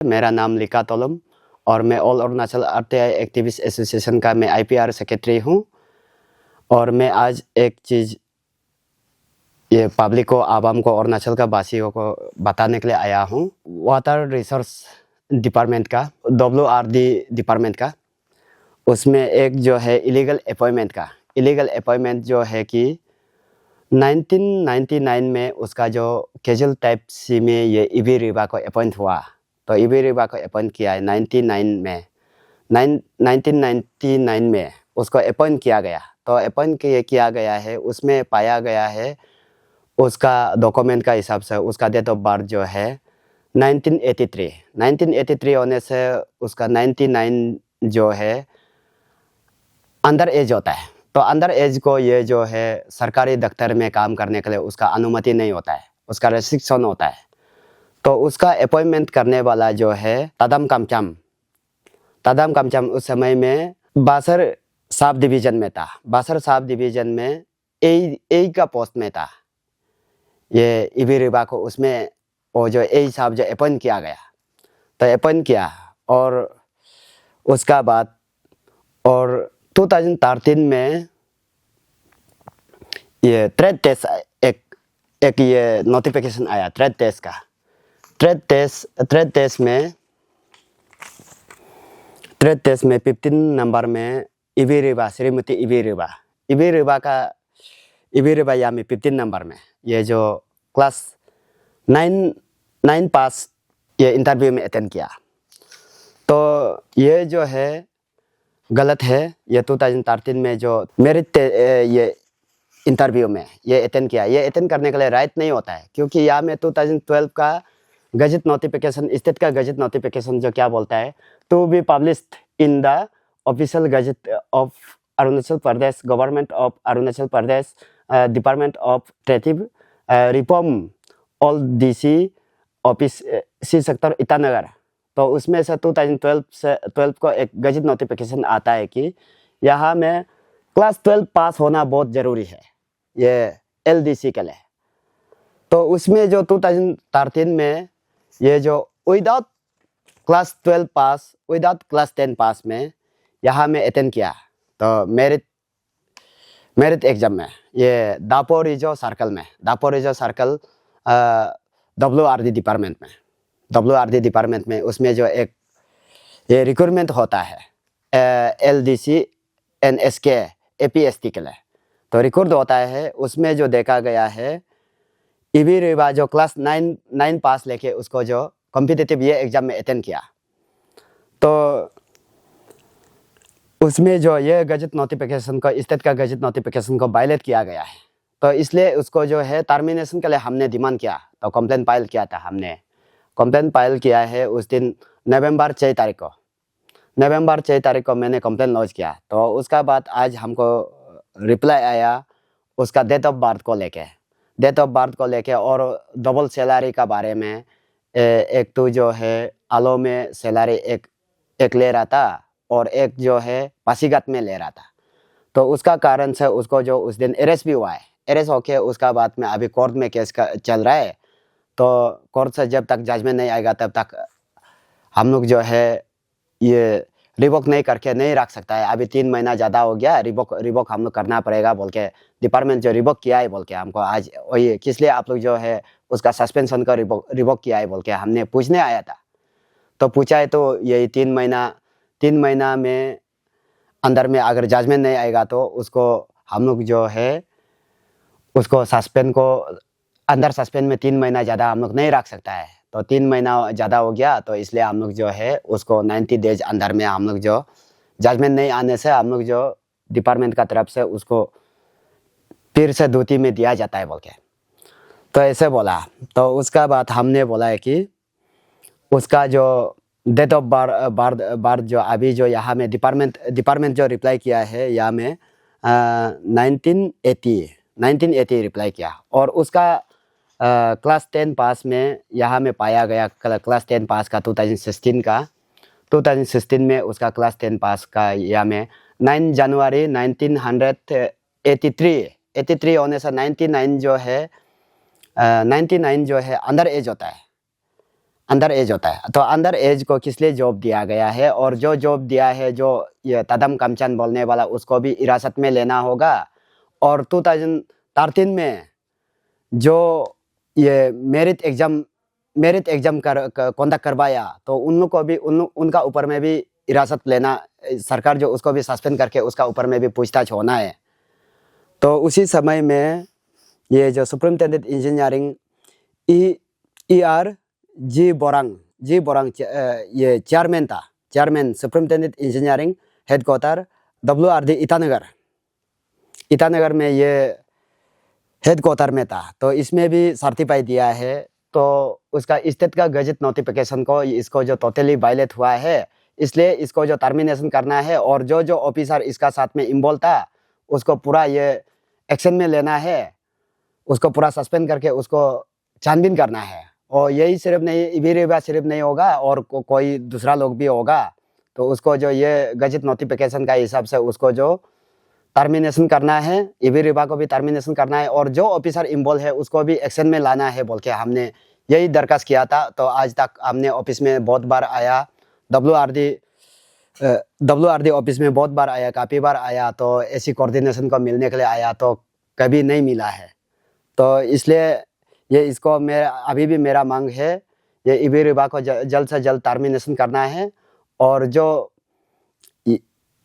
मेरा नाम लिका तोलम और मैं all Arunachal RTI activist association का मैं आईपीआर सेक्रेटरी हूँ। और मैं आज एक चीज़ ये पब्लिक को, आवाम को, अरुणाचल का वासियों को बताने के लिए आया हूँ। वाटर रिसोर्स डिपार्टमेंट का, WRD डिपार्टमेंट का, उसमें एक जो है इलीगल अपॉइंटमेंट जो है कि 1999 में उसका जो कैजुअल टाइप सी में ये ईवी रिबा को अपॉइंट हुआ। तो ईवी रिबा को अपॉइंट किया है 1999 में उसको अपॉइंट किया गया। तो अपॉइंट किया गया है, उसमें पाया गया है उसका डॉक्यूमेंट का हिसाब से उसका डेट ऑफ बर्थ जो है 1983 होने से उसका 99 जो है अंडर एज होता है। तो अंडर एज को ये जो है सरकारी दफ्तर में काम करने के लिए उसका अनुमति नहीं होता है, उसका रेस्ट्रिक्शन होता है। तो उसका अपॉइंटमेंट करने वाला जो है तादम कामचम उस समय में बासर साब डिवीजन में था। बासर साब डिवीजन में ए का पोस्ट में था ये ईवी रिबा को। उसमें वो जो ए साहब जो अपॉइंट किया गया, तो अपॉइंट किया और उसका बाद और 2013 में ये ट्रेड टेस्ट एक ये नोटिफिकेशन आया ट्रेड टेस्ट में 15 नंबर में ईवी रिबा, श्रीमती ईवी रिबा या में 15 नंबर में ये जो क्लास 9 पास ये इंटरव्यू में अटेंड किया। तो ये जो है गलत है। ये 2013 में जो मेरिट ये इंटरव्यू में ये अटेंड किया, ये अटेंड करने के लिए राइट नहीं होता है, क्योंकि यहाँ में 2012 का गजट नोटिफिकेशन, स्टेट का गजट नोटिफिकेशन जो क्या बोलता है, to be published in the official gazette of Arunachal Pradesh, government of Arunachal Pradesh, department of ट्रेटिव reform all DC office C sector Itanagar. तो उसमें से 2012 को एक गजट नोटिफिकेशन आता है कि यहाँ में क्लास 12 पास होना बहुत ज़रूरी है ये LDC के लिए। तो उसमें जो 2013 में ये जो विदाउट क्लास 12 पास, विदाउट क्लास 10 पास में यहाँ में अटेंड किया। तो मेरिट एग्जाम में ये दापोरिजो सर्कल WRD डिपार्टमेंट में उसमें जो एक ये रिक्रूटमेंट होता है LDC NSK APST के लिए, तो रिक्रूट होता है। उसमें जो देखा गया है ईवी रिबा जो क्लास 9 पास लेके उसको जो कॉम्पिटिटिव ये एग्जाम में अटेंड किया, तो उसमें जो ये गजट नोटिफिकेशन को, स्टेट का गजट नोटिफिकेशन को वायलेट किया गया है। तो इसलिए उसको जो है टर्मिनेशन के लिए हमने डिमांड किया। तो कंप्लेंट फाइल किया था, हमने कंप्लेंट फाइल किया है उस दिन नवंबर 6 तारीख को मैंने कंप्लेंट लॉन्च किया। तो उसका बाद आज हमको रिप्लाई आया उसका डेट ऑफ बर्थ को लेके और डबल सैलरी का बारे में। एक तो जो है आलो में सैलरी एक ले रहा था और एक जो है पासीघाट में ले रहा था। तो उसका कारण से उसको जो उस दिन अरेस्ट भी हुआ है। अरेस्ट होके उसका बाद में अभी कोर्ट में केस चल रहा है। तो कोर्ट से जब तक जजमेंट नहीं आएगा तब तक हम लोग जो है ये रिवोक नहीं करके नहीं रख सकता है। अभी 3 महीना ज़्यादा हो गया, रिवोक हम लोग करना पड़ेगा बोल के डिपार्टमेंट जो रिवोक किया है बोल के हमको आज वही किस लिए आप लोग जो है उसका सस्पेंशन का रिवोक किया है बोल के हमने पूछने आया था। तो पूछा है तो यही 3 महीना में अंदर में अगर जजमेंट नहीं आएगा तो उसको हम लोग जो है उसको अंदर सस्पेंड में 3 महीना ज़्यादा हम लोग नहीं रख सकता है। तो 3 महीना ज़्यादा हो गया, तो इसलिए हम लोग जो है उसको 90 डेज अंदर में हम लोग जो जजमेंट नहीं आने से हम लोग जो डिपार्टमेंट का तरफ से उसको फिर से ड्यूटी में दिया जाता है बोल के। तो ऐसे बोला। तो उसका बाद हमने बोला है कि उसका जो डेट ऑफ बर्थ जो अभी जो यहाँ में डिपार्टमेंट जो रिप्लाई किया है यहाँ में 1980 रिप्लाई किया। और उसका क्लास 10 पास में यहाँ में पाया गया क्लास 10 पास का 2016 में उसका क्लास 10 पास का यहाँ में 9 जनवरी 1983 होने से 99 जो है अंडर एज होता है। अंडर एज होता है। तो अंडर एज को किस लिए जॉब दिया गया है, और जो जॉब दिया है जो ये तदम कमचंद बोलने वाला उसको भी हिरासत में लेना होगा। और 2013 में जो ये मेरिट एग्जाम कंडक्ट करवाया, तो उन लोग को भी उनका ऊपर में भी हिरासत लेना, सरकार जो उसको भी सस्पेंड करके उसका ऊपर में भी पूछताछ होना है। तो उसी समय में ये जो सुपरिटेंडेंट इंजीनियरिंग ER जी बोरांग ये chairman superintendent engineering headquarter WRD Itanagar में ये हेडक्वार्टर में था। तो इसमें भी सर्टिफाई दिया है। तो उसका स्टेट का गजट नोटिफिकेशन को इसको जो टोटली वायलेट हुआ है, इसलिए इसको जो टर्मिनेशन करना है, और जो ऑफिसर इसका साथ में इन्वॉल्व था उसको पूरा ये एक्शन में लेना है, उसको पूरा सस्पेंड करके उसको छानबीन करना है। और यही सिर्फ नहीं, इबीरिबा सिर्फ नहीं होगा, और कोई दूसरा लोग भी होगा। तो उसको जो ये गजट नोटिफिकेशन का हिसाब से उसको जो टर्मिनेशन करना है, इबीरिबा को भी टर्मिनेशन करना है, और जो ऑफिसर इन्वॉल्व है उसको भी एक्शन में लाना है बोल के हमने यही दरखास्त किया था। तो आज तक हमने ऑफिस में बहुत बार आया, WRD ऑफिस में बहुत बार आया, काफ़ी बार आया। तो ऐसी कोऑर्डिनेशन को मिलने के लिए आया तो कभी नहीं मिला है। तो इसलिए ये इसको अभी भी मेरा मांग है, ये इबीरिबा को जल्द से जल्द टर्मिनेशन करना है, और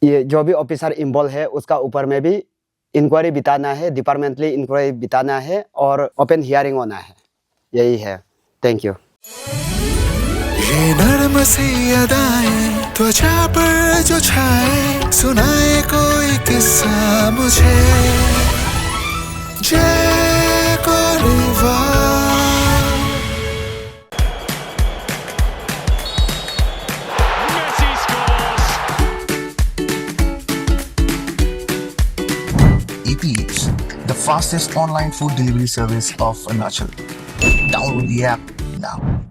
ये जो भी ऑफिसर इन्वॉल्व है उसका ऊपर में भी इंक्वायरी बिताना है, डिपार्टमेंटली इंक्वायरी बिताना है, और ओपन हियरिंग होना है। यही है। Thank you. ये नर्म सी अदाएं त्वचा पर जो छाए, सुनाए कोई किस्सा मुझे, जय कोलिवा। Eats, the fastest online food delivery service of Arunachal. Download the app now.